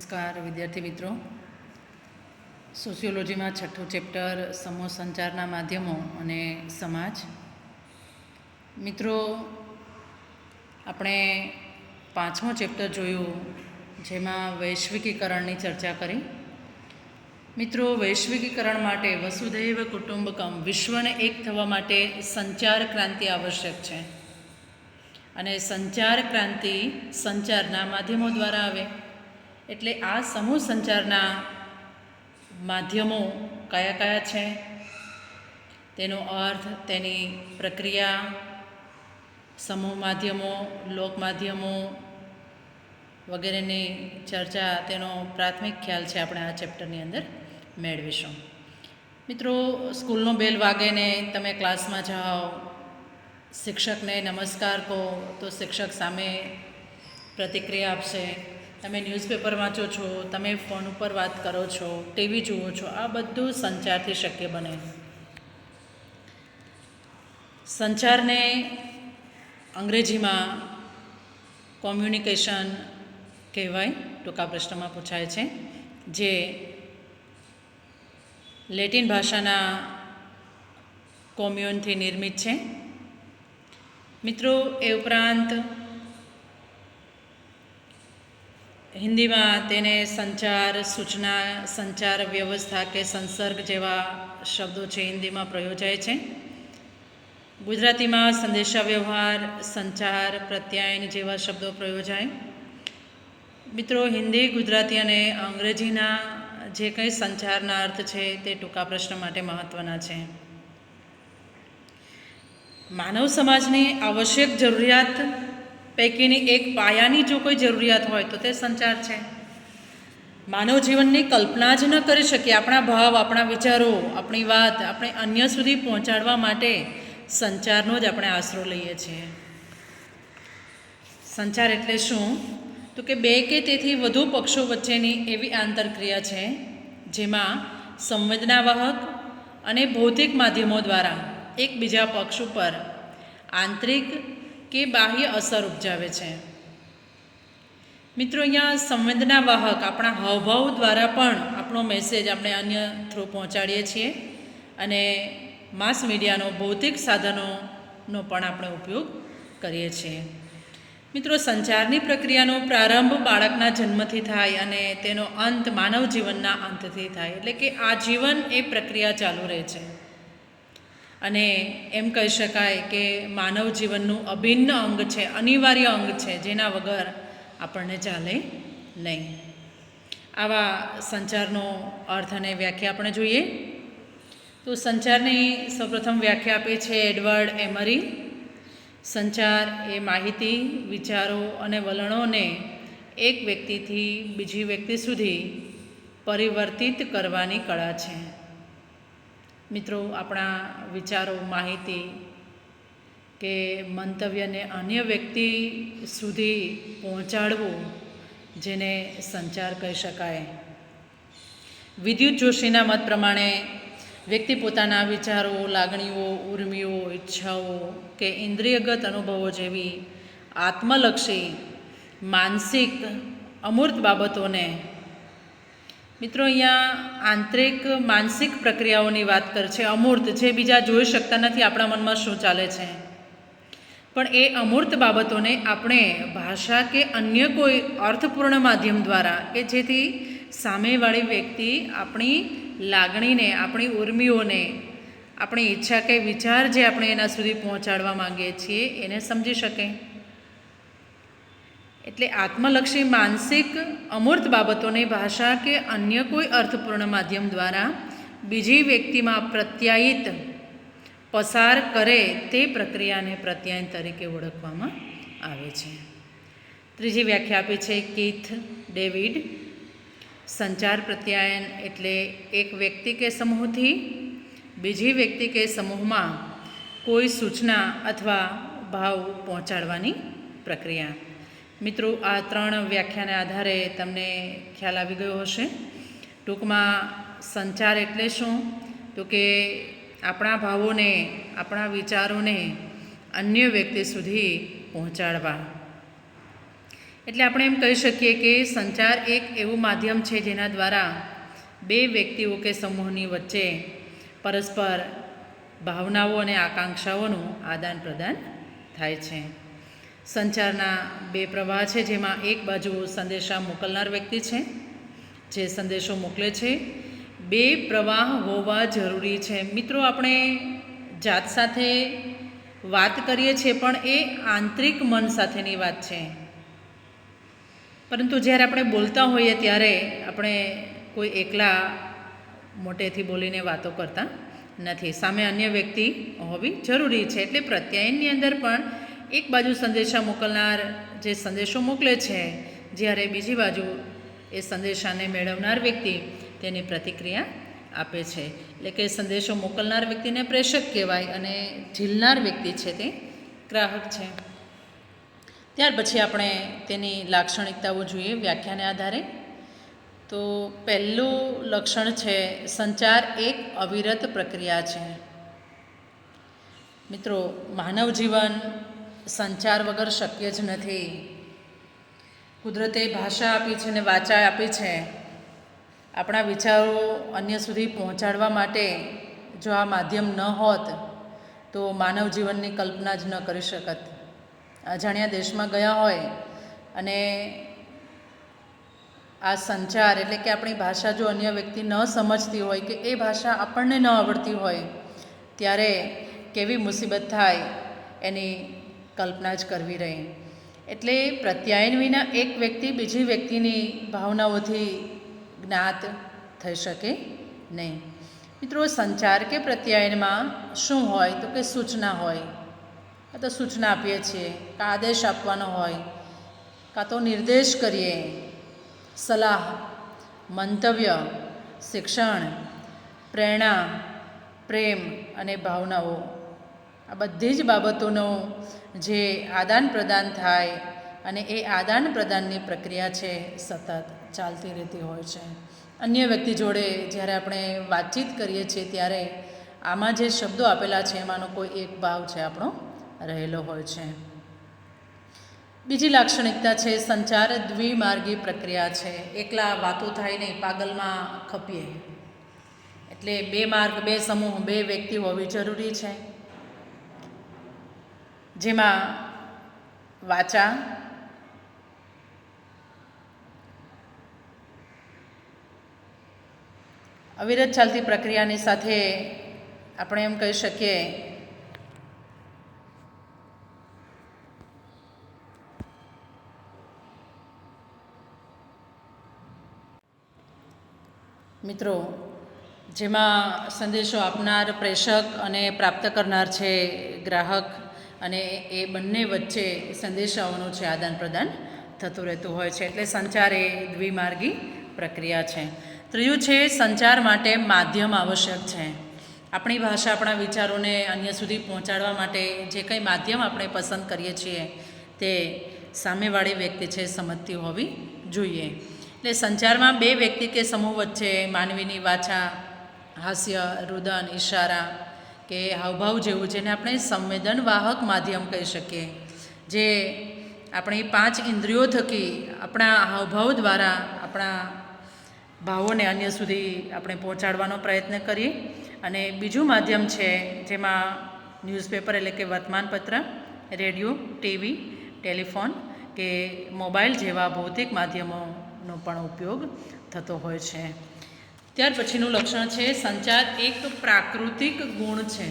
નમસ્કાર વિદ્યાર્થી મિત્રો. સોશિયોલોજીમાં છઠ્ઠું ચેપ્ટર સમૂહ સંચારના માધ્યમો અને સમાજ. મિત્રો, આપણે પાંચમો ચેપ્ટર જોયું જેમાં વૈશ્વિકીકરણની ચર્ચા કરી. મિત્રો, વૈશ્વિકીકરણ માટે વસુધૈવ કુટુંબકમ વિશ્વને એક થવા માટે સંચાર ક્રાંતિ આવશ્યક છે અને સંચાર ક્રાંતિ સંચારના માધ્યમો દ્વારા આવે. એટલે આ સમૂહ સંચારના માધ્યમો કયા કયા છે, તેનો અર્થ, તેની પ્રક્રિયા, સમૂહ માધ્યમો, લોક માધ્યમો વગેરેની ચર્ચા, તેનો પ્રાથમિક ખ્યાલ છે આપણે આ ચેપ્ટરની અંદર મેળવીશું. મિત્રો, સ્કૂલનો બેલ વાગે ને તમે ક્લાસમાં જાઓ, શિક્ષકને નમસ્કાર કહો તો શિક્ષક સામે પ્રતિક્રિયા આપશે. તમે ન્યૂઝપેપર વાંચો છો, તમે ફોન ઉપર વાત કરો છો, ટીવી જુઓ છો, આ બધું સંચારથી શક્ય બને. સંચારને અંગ્રેજીમાં કોમ્યુનિકેશન કહેવાય, ટૂંકા પ્રશ્નમાં પૂછાય છે, જે લેટિન ભાષાના કોમ્યુનથી નિર્મિત છે. મિત્રો, એ ઉપરાંત હિન્દીમાં તેને સંચાર, સૂચના, સંચાર વ્યવસ્થા કે સંસર્ગ જેવા શબ્દો છે હિન્દીમાં પ્રયોજાય છે. ગુજરાતીમાં સંદેશા વ્યવહાર, સંચાર, પ્રત્યાયન જેવા શબ્દો પ્રયોજાય. મિત્રો, હિન્દી, ગુજરાતી અને અંગ્રેજીના જે કંઈ સંચારના અર્થ છે તે ટૂંકા પ્રશ્ન માટે મહત્ત્વના છે. માનવ સમાજની આવશ્યક જરૂરિયાત પૈકીની એક પાયાની જો કોઈ જરૂરિયાત હોય તો તે સંચાર છે. માનવ જીવનની કલ્પના જ ન કરી શકીએ. આપણા ભાવ, આપણા વિચારો, આપણી વાત આપણે અન્ય સુધી પહોંચાડવા માટે સંચારનો જ આપણે આશરો લઈએ છીએ. સંચાર એટલે શું? તો કે બે કે તેથી વધુ પક્ષો વચ્ચેની એવી આંતરક્રિયા છે જેમાં સંવેદનાવાહક અને ભૌતિક માધ્યમો દ્વારા એકબીજા પક્ષ ઉપર આંતરિક કે બાહ્ય અસર ઉપજાવે છે. મિત્રો, અહીંયા સંવેદનાવાહક આપણા હાવભાવ દ્વારા પણ આપણો મેસેજ આપણે અન્ય થ્રુ પહોંચાડીએ છીએ અને માસ મીડિયાનો ભૌતિક સાધનોનો પણ આપણે ઉપયોગ કરીએ છીએ. મિત્રો, સંચારની પ્રક્રિયાનો પ્રારંભ બાળકના જન્મથી થાય અને તેનો અંત માનવ જીવનના અંતથી થાય. એટલે કે આ જીવન એ પ્રક્રિયા ચાલુ રહે છે અને એમ કહી શકાય કે માનવ જીવનનું અભિન્ન અંગ છે, અનિવાર્ય અંગ છે, જેના વગર આપણને ચાલે નહીં. આવા સંચારનો અર્થ અને વ્યાખ્યા આપણે જોઈએ તો સંચારની સૌપ્રથમ વ્યાખ્યા આપી છે એડવર્ડ એમરી. સંચાર એ માહિતી, વિચારો અને વલણોને એક વ્યક્તિથી બીજી વ્યક્તિ સુધી પરિવર્તિત કરવાની કળા છે. મિત્રો, આપણા વિચારો, માહિતી કે મંતવ્યને અન્ય વ્યક્તિ સુધી પહોંચાડવું, જેને સંચાર કહી શકાય. વિદ્યુત જોશીના મત પ્રમાણે વ્યક્તિ પોતાના વિચારો, લાગણીઓ, ઉર્મિઓ, ઈચ્છાઓ કે ઇન્દ્રિયગત અનુભવો જેવી આત્મલક્ષી, માનસિક, અમૂર્ત બાબતોને, મિત્રો અહીંયા આંતરિક માનસિક પ્રક્રિયાઓની વાત કરે છે. અમૂર્ત, જે બીજા જોઈ શકતા નથી આપણા મનમાં શું ચાલે છે, પણ એ અમૂર્ત બાબતોને આપણે ભાષા કે અન્ય કોઈ અર્થપૂર્ણ માધ્યમ દ્વારા, કે જેથી સામેવાળી વ્યક્તિ આપણી લાગણીને, આપણી ઉર્મિઓને, આપણી ઈચ્છા કે વિચાર જે આપણે એના સુધી પહોંચાડવા માંગીએ છીએ એને સમજી શકે. એટલે આત્મલક્ષી, માનસિક, અમૂર્ત બાબતોને ભાષા કે અન્ય કોઈ અર્થપૂર્ણ માધ્યમ દ્વારા બીજી વ્યક્તિમાં પ્રત્યાયિત પસાર કરે તે પ્રક્રિયાને પ્રત્યાયન તરીકે ઓળખવામાં આવે છે. ત્રીજી વ્યાખ્યા આપી છે કીથ ડેવિડ. સંચાર પ્રત્યાયન એટલે એક વ્યક્તિ કે સમૂહથી બીજી વ્યક્તિ કે સમૂહમાં કોઈ સૂચના અથવા ભાવ પહોંચાડવાની પ્રક્રિયા. મિત્રો, આ ત્રણ વ્યાખ્યાના આધારે તમને ખ્યાલ આવી ગયો હશે. ટૂંકમાં સંચાર એટલે શું? તો કે આપણા ભાવોને, આપણા વિચારોને અન્ય વ્યક્તિ સુધી પહોંચાડવા. એટલે આપણે એમ કહી શકીએ કે સંચાર એક એવું માધ્યમ છે જેના દ્વારા બે વ્યક્તિઓ કે સમૂહની વચ્ચે પરસ્પર ભાવનાઓ અને આકાંક્ષાઓનું આદાન પ્રદાન થાય છે. સંચારના બે પ્રવાહ છે, જેમાં એક બાજુ સંદેશા મોકલનાર વ્યક્તિ છે જે સંદેશો મોકલે છે. બે પ્રવાહ હોવા જરૂરી છે. મિત્રો, આપણે જાત સાથે વાત કરીએ છીએ પણ એ આંતરિક મન સાથેની વાત છે, પરંતુ જ્યારે આપણે બોલતા હોઈએ ત્યારે આપણે કોઈ એકલા મોટેથી બોલીને વાતો કરતા નથી. સામે અન્ય વ્યક્તિ હોવી જરૂરી છે. એટલે પ્રત્યાયનની અંદર પણ એક બાજુ સંદેશા મોકલનાર જે સંદેશો મોકલે છે, જ્યારે બીજી બાજુ એ સંદેશાને મેળવનાર વ્યક્તિ તેની પ્રતિક્રિયા આપે છે. એટલે કે સંદેશો મોકલનાર વ્યક્તિને પ્રેષક કહેવાય અને ઝીલનાર વ્યક્તિ છે તે ગ્રાહક છે. ત્યાર પછી આપણે તેની લાક્ષણિકતાઓ જોઈએ વ્યાખ્યાને આધારે. તો પહેલું લક્ષણ છે, સંચાર એક અવિરત પ્રક્રિયા છે. મિત્રો, માનવ જીવન સંચાર વગર શક્ય જ નથી. કુદરતે ભાષા આપી છે અને વાચા આપી છે. આપણા વિચારો અન્ય સુધી પહોંચાડવા માટે જો આ માધ્યમ ન હોત તો માનવ જીવનની કલ્પના જ ન કરી શકત. અજાણ્યા દેશમાં ગયા હોય અને આ સંચાર એટલે કે આપણી ભાષા જો અન્ય વ્યક્તિ ન સમજતી હોય કે એ ભાષા આપણને ન આવડતી હોય ત્યારે કેવી મુસીબત થાય એની કલ્પના જ કરવી રહી. એટલે પ્રત્યાયન વિના એક વ્યક્તિ બીજી વ્યક્તિની ભાવનાઓથી જ્ઞાત થઈ શકે નહીં. મિત્રો, સંચાર કે પ્રત્યાયનમાં શું હોય તો કે સૂચના હોય. કાં તો સૂચના આપીએ છીએ, કાં આદેશ આપવાનો હોય, કાં તો નિર્દેશ કરીએ, સલાહ, મંતવ્ય, શિક્ષણ, પ્રેરણા, પ્રેમ અને ભાવનાઓ, આ બધી જ બાબતોનો જે આદાન પ્રદાન થાય અને એ આદાન પ્રદાનની પ્રક્રિયા છે સતત ચાલતી રહેતી હોય છે. અન્ય વ્યક્તિ જોડે જ્યારે આપણે વાતચીત કરીએ છીએ ત્યારે આમાં જે શબ્દો આપેલા છે એમાંનો કોઈ એક ભાવ છે આપણો રહેલો હોય છે. બીજી લાક્ષણિકતા છે, સંચાર દ્વિમાર્ગી પ્રક્રિયા છે. એકલા વાતો થાય નહીં, પાગલમાં ખપીએ. એટલે બે માર્ગ, બે સમૂહ, બે વ્યક્તિ હોવી જરૂરી છે, જેમાં વાચા, અવિરત ચાલતી પ્રક્રિયાની સાથે આપણે એમ કહી શકીએ મિત્રો, જેમાં સંદેશો આપનાર પ્રેષક અને પ્રાપ્ત કરનાર છે ગ્રાહક, અને એ બંને વચ્ચે સંદેશાઓનું છે આદાન પ્રદાન થતું રહેતું હોય છે. એટલે સંચાર એ દ્વિમાર્ગી પ્રક્રિયા છે. ત્રીજું છે, સંચાર માટે માધ્યમ આવશ્યક છે. આપણી ભાષા, આપણા વિચારોને અન્ય સુધી પહોંચાડવા માટે જે કંઈ માધ્યમ આપણે પસંદ કરીએ છીએ તે સામેવાળી વ્યક્તિ છે સમજતી હોવી જોઈએ. એટલે સંચારમાં બે વ્યક્તિ કે સમૂહ વચ્ચે માનવીની વાચા, હાસ્ય, રુદન, ઇશારા કે હાવભાવ જેવું, જેને આપણે સંવેદનવાહક માધ્યમ કહી શકીએ, જે આપણી 5 ઇન્દ્રિયો થકી આપણા હાવભાવ દ્વારા આપણા ભાવોને અન્ય સુધી આપણે પહોંચાડવાનો પ્રયત્ન કરીએ. અને બીજું માધ્યમ છે જેમાં ન્યૂઝપેપર એટલે કે વર્તમાનપત્ર, રેડિયો, ટીવી, ટેલિફોન કે મોબાઈલ જેવા ભૌતિક માધ્યમોનો પણ ઉપયોગ થતો હોય છે. ત્યાર પછીનું લક્ષણ છે, સંચાર એક પ્રાકૃતિક ગુણ છે.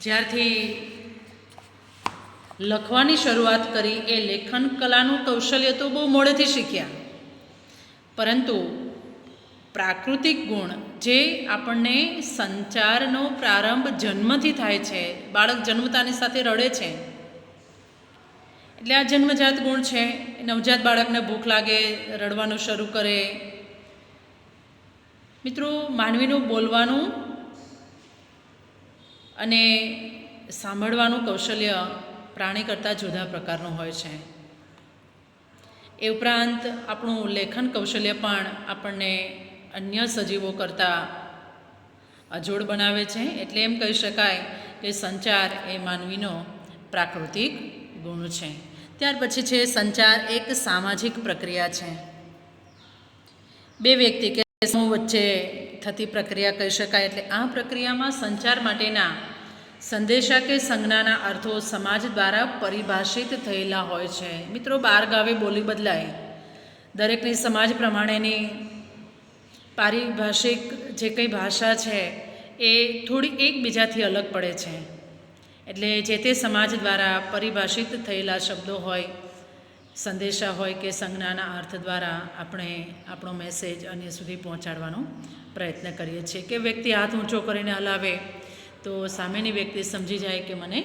જ્યારથી લખવાની શરૂઆત કરી એ લેખન કલાનું કૌશલ્ય તો બહુ મોડેથી શીખ્યા, પરંતુ પ્રાકૃતિક ગુણ જે આપણને સંચારનો પ્રારંભ જન્મથી થાય છે. બાળક જન્મતાની સાથે રડે છે એટલે આ જન્મજાત ગુણ છે. નવજાત બાળકને ભૂખ લાગે, રડવાનું શરૂ કરે. મિત્રો, માનવીનું બોલવાનું અને સાંભળવાનું કૌશલ્ય પ્રાણી કરતાં જુદા પ્રકારનું હોય છે. એ ઉપરાંત આપણું લેખન કૌશલ્ય પણ આપણને અન્ય સજીવો કરતાં અજોડ બનાવે છે. એટલે એમ કહી શકાય કે સંચાર એ માનવીનો પ્રાકૃતિક ગુણ છે. ત્યાર પછી છે સંચાર એક સામાજિક પ્રક્રિયા છે. બે વ્યક્તિ કે સમૂહ વચ્ચે થતી પ્રક્રિયા કહી શકાય. એટલે આ પ્રક્રિયામાં સંચાર માટેના સંદેશા કે સંજ્ઞાના અર્થો સમાજ દ્વારા પરિભાષિત થયેલા હોય છે. મિત્રો, બાર ગાવે બોલી બદલાય, દરેકની સમાજ પ્રમાણેની પારિભાષિક જે કંઈ ભાષા છે એ થોડી એકબીજાથી અલગ પડે છે. એટલે જે તે સમાજ દ્વારા પરિભાષિત થયેલા શબ્દો હોય, સંદેશા હોય કે સંજ્ઞાના અર્થ દ્વારા આપણે આપણો મેસેજ અન્ય સુધી પહોંચાડવાનો પ્રયત્ન કરીએ છીએ. કે વ્યક્તિ હાથ ઊંચો કરીને હલાવે તો સામેની વ્યક્તિ સમજી જાય કે મને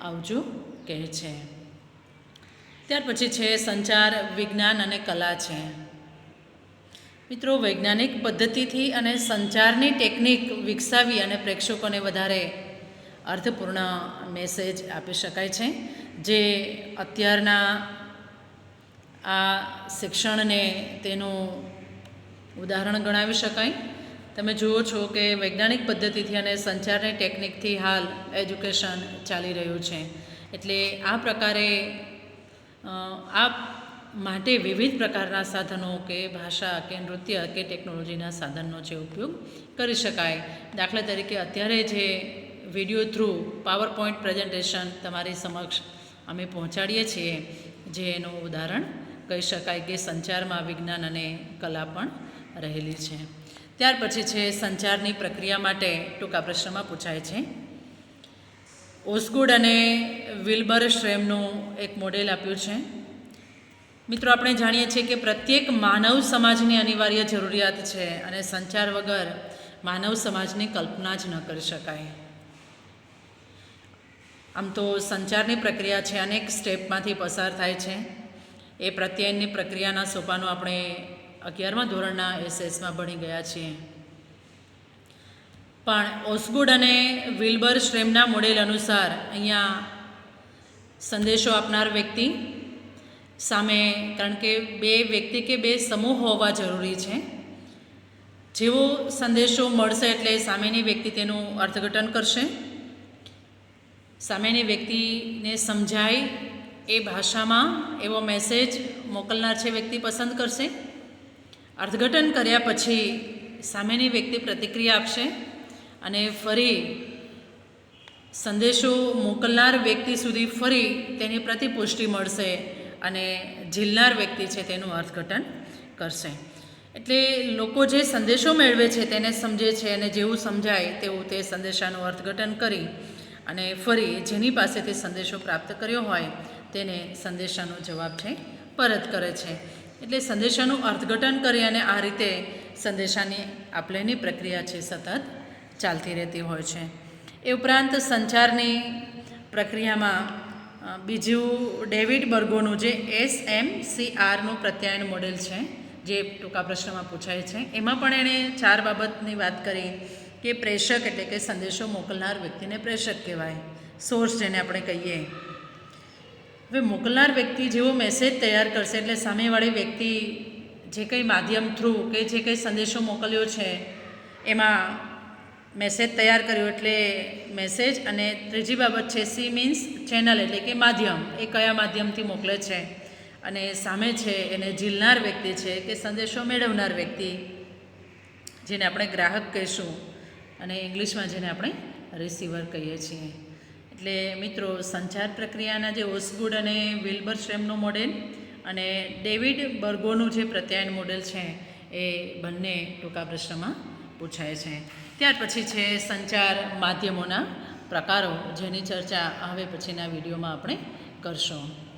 આવજો કહે છે. ત્યાર પછી છે સંચાર વિજ્ઞાન અને કલા છે. મિત્રો, વૈજ્ઞાનિક પદ્ધતિથી અને સંચારની ટેકનિક વિકસાવી અને પ્રેક્ષકોને વધારે અર્થપૂર્ણ મેસેજ આપી શકાય છે, જે અત્યારના આ શિક્ષણને તેનું ઉદાહરણ ગણાવી શકાય. તમે જુઓ છો કે વૈજ્ઞાનિક પદ્ધતિથી અને સંચારની ટેકનિકથી હાલ એજ્યુકેશન ચાલી રહ્યું છે. એટલે આ પ્રકારે આ માટે વિવિધ પ્રકારના સાધનો કે ભાષા કે નૃત્ય કે ટેકનોલોજીના સાધનનો જે ઉપયોગ કરી શકાય. દાખલા તરીકે અત્યારે જે video through power point presentation તમારી સમક્ષ અમે પહોંચાડીએ છીએ, જે એનું ઉદાહરણ કહી શકાય કે સંચારમાં વિજ્ઞાન અને કલા પણ રહેલી છે. ત્યાર પછી છે સંચારની પ્રક્રિયા માટે ટૂંકા પ્રશ્નમાં પૂછાય છે. ઓસ્ગુડ અને વિલ્બર શ્રેમનું એક મોડેલ આપ્યું છે. મિત્રો, આપણે જાણીએ છીએ કે પ્રત્યેક માનવ સમાજની અનિવાર્ય જરૂરિયાત છે અને સંચાર વગર માનવ સમાજની કલ્પના જ ન કરી શકાય. આમ તો સંચારની પ્રક્રિયા છે અનેક સ્ટેપમાંથી પસાર થાય છે. એ પ્રત્યાયનની પ્રક્રિયાના સોપાનો આપણે 11મા ધોરણના એસએસમાં ભણી ગયા છીએ. પણ ઓસ્ગુડ અને વિલ્બર શ્રેમના મોડેલ અનુસાર અહીંયા સંદેશો આપનાર વ્યક્તિ સામે, કારણ કે બે વ્યક્તિ કે બે સમૂહ હોવા જરૂરી છે. જેવો સંદેશો મળશે એટલે સામેની વ્યક્તિ તેનું અર્થઘટન કરશે. સામેની વ્યક્તિને સમજાય એ ભાષામાં એવો મેસેજ મોકલનાર છે વ્યક્તિ પસંદ કરશે. અર્થઘટન કર્યા પછી સામેની વ્યક્તિ પ્રતિક્રિયા આપશે અને ફરી સંદેશો મોકલનાર વ્યક્તિ સુધી ફરી તેની પ્રતિપુષ્ટિ મળશે અને ઝીલનાર વ્યક્તિ છે તેનું અર્થઘટન કરશે. એટલે લોકો જે સંદેશો મેળવે છે તેને સમજે છે અને જેવું સમજાય તેવું તે સંદેશાનું અર્થઘટન કરી અને ફરી જેની પાસેથી સંદેશો પ્રાપ્ત કર્યો હોય તેને સંદેશાનો જવાબ છે પરત કરે છે. એટલે સંદેશાનું અર્થઘટન કરી અને આ રીતે સંદેશાની આપલેની પ્રક્રિયા છે સતત ચાલતી રહેતી હોય છે. એ ઉપરાંત સંચારની પ્રક્રિયામાં બીજું ડેવિડ બર્ગોનું જે SMCRનું પ્રત્યાયન મોડેલ છે, જે ટૂંકા પ્રશ્નમાં પૂછાય છે, એમાં પણ એણે 4 બાબતની વાત કરી કે પ્રેષક એટલે કે સંદેશો મોકલનાર વ્યક્તિને પ્રેષક કહેવાય, સોર્સ જેને આપણે કહીએ. હવે મોકલનાર વ્યક્તિ જેવો મેસેજ તૈયાર કરશે એટલે સામેવાળી વ્યક્તિ જે કંઈ માધ્યમ થ્રુ કે જે કંઈ સંદેશો મોકલ્યો છે એમાં મેસેજ તૈયાર કર્યો એટલે મેસેજ. અને ત્રીજી બાબત છે સી મીન્સ ચેનલ એટલે કે માધ્યમ, એ કયા માધ્યમથી મોકલે છે. અને સામે છે એને ઝીલનાર વ્યક્તિ છે કે સંદેશો મેળવનાર વ્યક્તિ, જેને આપણે ગ્રાહક કહીશું અને ઇંગ્લિશમાં જેને આપણે રિસીવર કહીએ છીએ. એટલે મિત્રો, સંચાર પ્રક્રિયાના જે ઓસ્ગુડ અને વિલ્બર શ્રેમનું મોડેલ અને ડેવિડ બર્ગોનું જે પ્રત્યાયન મોડેલ છે એ બંને ટૂંકા પ્રશ્નમાં પૂછાય છે. ત્યાર પછી છે સંચાર માધ્યમોના પ્રકારો, જેની ચર્ચા હવે પછીના વિડીયોમાં આપણે કરશું.